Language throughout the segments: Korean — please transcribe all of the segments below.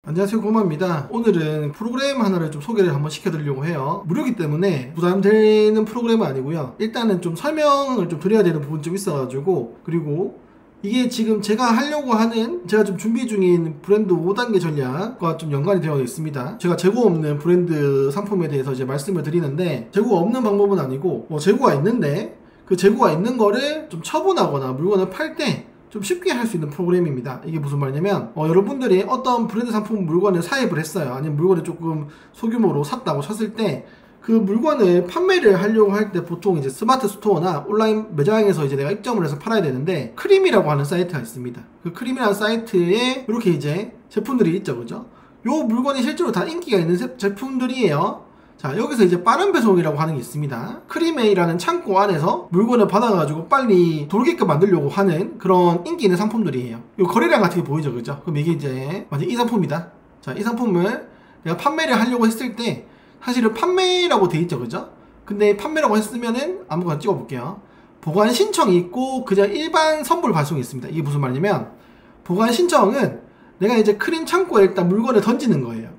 안녕하세요, 고마입니다. 오늘은 프로그램 하나를 좀 소개를 한번 시켜드리려고 해요. 무료이기 때문에 부담되는 프로그램은 아니고요. 일단은 좀 설명을 좀 드려야 되는 부분이 좀 있어가지고, 그리고 이게 지금 제가 하려고 하는, 제가 좀 준비 중인 브랜드 5단계 전략과 좀 연관이 되어 있습니다. 제가 재고 없는 브랜드 상품에 대해서 이제 말씀을 드리는데, 재고가 없는 방법은 아니고, 재고가 있는데 그 재고가 있는 거를 좀 처분하거나 물건을 팔 때 좀 쉽게 할 수 있는 프로그램입니다. 이게 무슨 말이냐면 여러분들이 어떤 브랜드 상품 물건을 사입을 했어요. 아니면 물건을 조금 소규모로 샀다고 쳤을 때 그 물건을 판매를 하려고 할 때 보통 이제 스마트 스토어나 온라인 매장에서 이제 내가 입점을 해서 팔아야 되는데, 크림이라고 하는 사이트가 있습니다. 그 크림이라는 사이트에 이렇게 이제 제품들이 있죠, 그죠? 요 물건이 실제로 다 인기가 있는 제품들이에요. 자, 여기서 이제 빠른 배송이라고 하는 게 있습니다. 크림에이라는 창고 안에서 물건을 받아가지고 빨리 돌게끔 만들려고 하는 그런 인기 있는 상품들이에요. 이 거래량 같은 게 보이죠, 그죠? 그럼 이게 이제 완전 이 상품이다. 자, 이 상품을 내가 판매를 하려고 했을 때 사실은 판매라고 돼 있죠, 그죠? 근데 판매라고 했으면은 아무거나 찍어볼게요. 보관 신청이 있고 그냥 일반 선불 발송이 있습니다. 이게 무슨 말이냐면, 보관 신청은 내가 이제 크림 창고에 일단 물건을 던지는 거예요.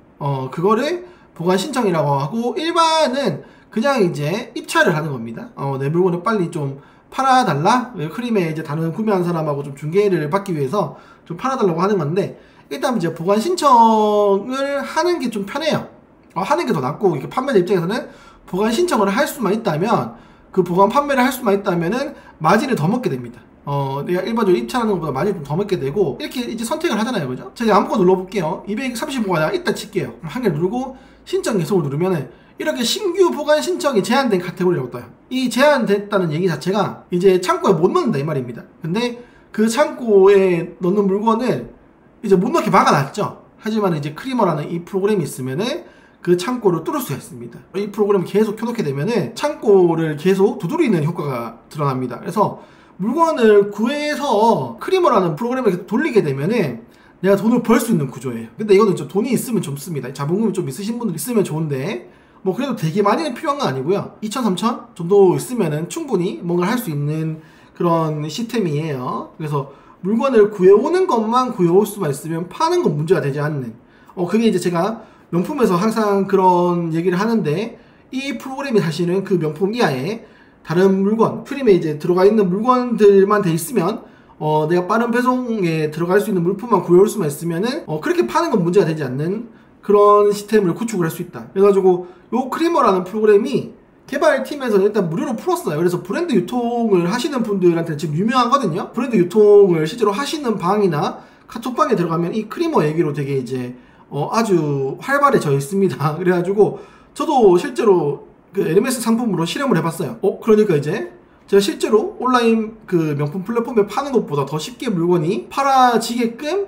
그거를 보관 신청이라고 하고, 일반은 그냥 이제 입찰을 하는 겁니다. 내 물건을 빨리 좀 팔아달라? 크림에 이제 다른 구매한 사람하고 좀 중개를 받기 위해서 좀 팔아달라고 하는 건데, 일단 이제 보관 신청을 하는 게 좀 편해요. 하는 게 더 낫고, 이렇게 판매자 입장에서는 보관 신청을 할 수만 있다면, 그 보관 판매를 할 수만 있다면은 마진을 더 먹게 됩니다. 내가 일반적으로 입찰하는 것보다 마진이 좀 더 먹게 되고, 이렇게 이제 선택을 하잖아요, 그죠? 제가 아무거나 눌러볼게요. 235가 내가 이따 칠게요. 한 개 누르고 신청 계속을 누르면은 이렇게 신규 보관 신청이 제한된 카테고리라고 떠요. 이 제한됐다는 얘기 자체가 이제 창고에 못 넣는다 이 말입니다. 근데 그 창고에 넣는 물건을 이제 못 넣게 막아놨죠. 하지만 이제 크리머라는 이 프로그램이 있으면은 그 창고를 뚫을 수가 있습니다. 이 프로그램을 계속 켜놓게 되면은 창고를 계속 두드리는 효과가 드러납니다. 그래서 물건을 구해서 크리머라는 프로그램을 돌리게 되면은 내가 돈을 벌 수 있는 구조예요. 근데 이거는 좀 돈이 있으면 좀 씁니다. 자본금이 좀 있으신 분들 있으면 좋은데, 뭐 그래도 되게 많이는 필요한 건 아니고요. 2,000, 3,000 정도 있으면은 충분히 뭔가 할 수 있는 그런 시스템이에요. 그래서 물건을 구해오는 것만 구해올 수만 있으면 파는 건 문제가 되지 않는, 그게 이제 제가 명품에서 항상 그런 얘기를 하는데, 이 프로그램이 사실은 그 명품 이하에 다른 물건, 크림에 이제 들어가 있는 물건들만 돼 있으면 내가 빠른 배송에 들어갈 수 있는 물품만 구해올 수만 있으면은 그렇게 파는 건 문제가 되지 않는 그런 시스템을 구축을 할 수 있다. 그래가지고 요 크리머라는 프로그램이 개발팀에서는 일단 무료로 풀었어요. 그래서 브랜드 유통을 하시는 분들한테 지금 유명하거든요. 브랜드 유통을 실제로 하시는 방이나 카톡방에 들어가면 이 크리머 얘기로 되게 이제 아주 활발해져 있습니다. 그래가지고 저도 실제로 그 LMS 상품으로 실험을 해봤어요. 그러니까 이제 제가 실제로 온라인 그 명품 플랫폼에 파는 것보다 더 쉽게 물건이 팔아지게끔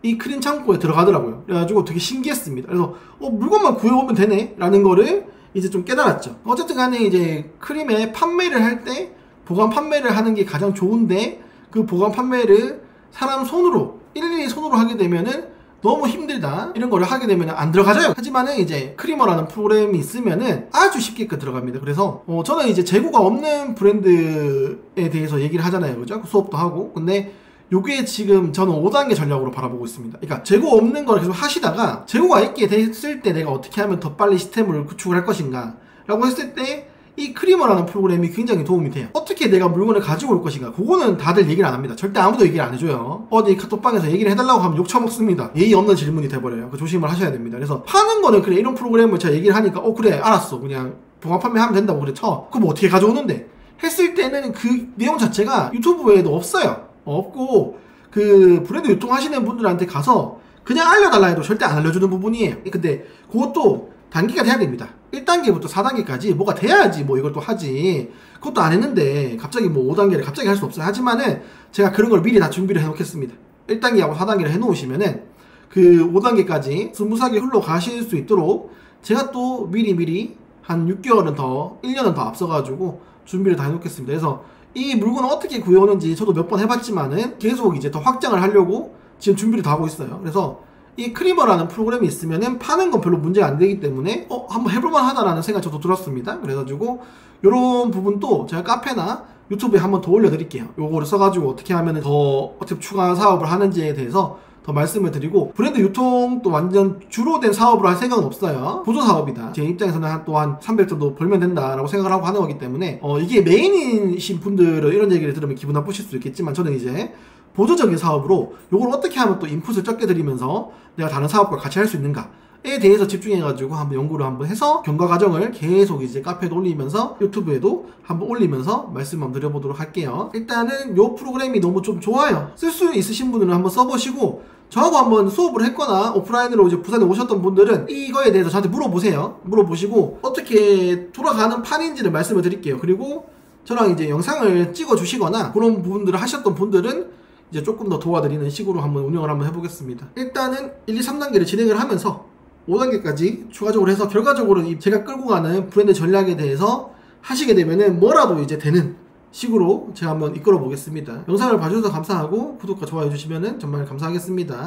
이 크림 창고에 들어가더라고요. 그래가지고 되게 신기했습니다. 그래서 물건만 구해오면 되네 라는 거를 이제 좀 깨달았죠. 어쨌든 간에 이제 크림에 판매를 할 때 보관 판매를 하는 게 가장 좋은데, 그 보관 판매를 사람 손으로 일일이 손으로 하게 되면은 너무 힘들다 이런 거를 하게 되면 안 들어가져요. 하지만은 이제 크리머라는 프로그램이 있으면은 아주 쉽게 들어갑니다. 그래서 저는 이제 재고가 없는 브랜드에 대해서 얘기를 하잖아요, 그죠? 수업도 하고. 근데 요게 지금 저는 5단계 전략으로 바라보고 있습니다. 그러니까 재고 없는 걸 계속 하시다가 재고가 있게 됐을 때 내가 어떻게 하면 더 빨리 시스템을 구축을 할 것인가 라고 했을 때 이 크리머라는 프로그램이 굉장히 도움이 돼요. 어떻게 내가 물건을 가지고 올 것인가, 그거는 다들 얘기를 안 합니다. 절대 아무도 얘기를 안 해줘요. 어디 카톡방에서 얘기를 해달라고 하면 욕 처먹습니다. 예의 없는 질문이 돼버려요. 조심을 하셔야 됩니다. 그래서 파는 거는 그래, 이런 프로그램을 제가 얘기를 하니까 그래 알았어, 그냥 보관 판매하면 된다고 그래 쳐. 그럼 어떻게 가져오는데 했을 때는 그 내용 자체가 유튜브에도 없어요. 없고 그 브랜드 유통하시는 분들한테 가서 그냥 알려달라 해도 절대 안 알려주는 부분이에요. 근데 그것도 단계가 돼야 됩니다. 1단계부터 4단계까지 뭐가 돼야지 뭐 이걸 또 하지. 그것도 안 했는데 갑자기 뭐 5단계를 갑자기 할 수 없어요. 하지만은 제가 그런 걸 미리 다 준비를 해 놓겠습니다. 1단계하고 4단계를 해 놓으시면은 그 5단계까지 스무스하게 흘러가실 수 있도록 제가 또 미리 한 6개월은 더, 1년은 더 앞서가지고 준비를 다 해 놓겠습니다. 그래서 이 물건을 어떻게 구해오는지 저도 몇 번 해봤지만은 계속 이제 더 확장을 하려고 지금 준비를 다 하고 있어요. 그래서 이 크리머라는 프로그램이 있으면은 파는 건 별로 문제가 안 되기 때문에 한번 해볼만 하다라는 생각이 저도 들었습니다. 그래가지고 요런 부분도 제가 카페나 유튜브에 한번 더 올려드릴게요. 요거를 써가지고 어떻게 하면은 더 어떻게 추가 사업을 하는지에 대해서 더 더 말씀을 드리고, 브랜드 유통도 완전 주로 된 사업으로 할 생각은 없어요. 보조 사업이다. 제 입장에서는 또한 300 정도 벌면 된다라고 생각을 하고 하는 거기 때문에 이게 메인이신 분들은 이런 얘기를 들으면 기분 나쁘실 수도 있겠지만, 저는 이제 보조적인 사업으로 이걸 어떻게 하면 또 인풋을 적게 들이면서 내가 다른 사업과 같이 할 수 있는가에 대해서 집중해가지고 한번 연구를 한번 해서 경과 과정을 계속 이제 카페에도 올리면서 유튜브에도 한번 올리면서 말씀 한번 드려보도록 할게요. 일단은 이 프로그램이 너무 좀 좋아요. 쓸 수 있으신 분들은 한번 써보시고, 저하고 한번 수업을 했거나 오프라인으로 이제 부산에 오셨던 분들은 이거에 대해서 저한테 물어보세요. 물어보시고 어떻게 돌아가는 판인지를 말씀을 드릴게요. 그리고 저랑 이제 영상을 찍어 주시거나 그런 부분들을 하셨던 분들은 이제 조금 더 도와드리는 식으로 한번 운영을 한번 해보겠습니다. 일단은 1, 2, 3단계를 진행을 하면서 5단계까지 추가적으로 해서 결과적으로 제가 끌고 가는 브랜드 전략에 대해서 하시게 되면은 뭐라도 이제 되는 식으로 제가 한번 이끌어 보겠습니다. 영상을 봐주셔서 감사하고 구독과 좋아요 해주시면 정말 감사하겠습니다.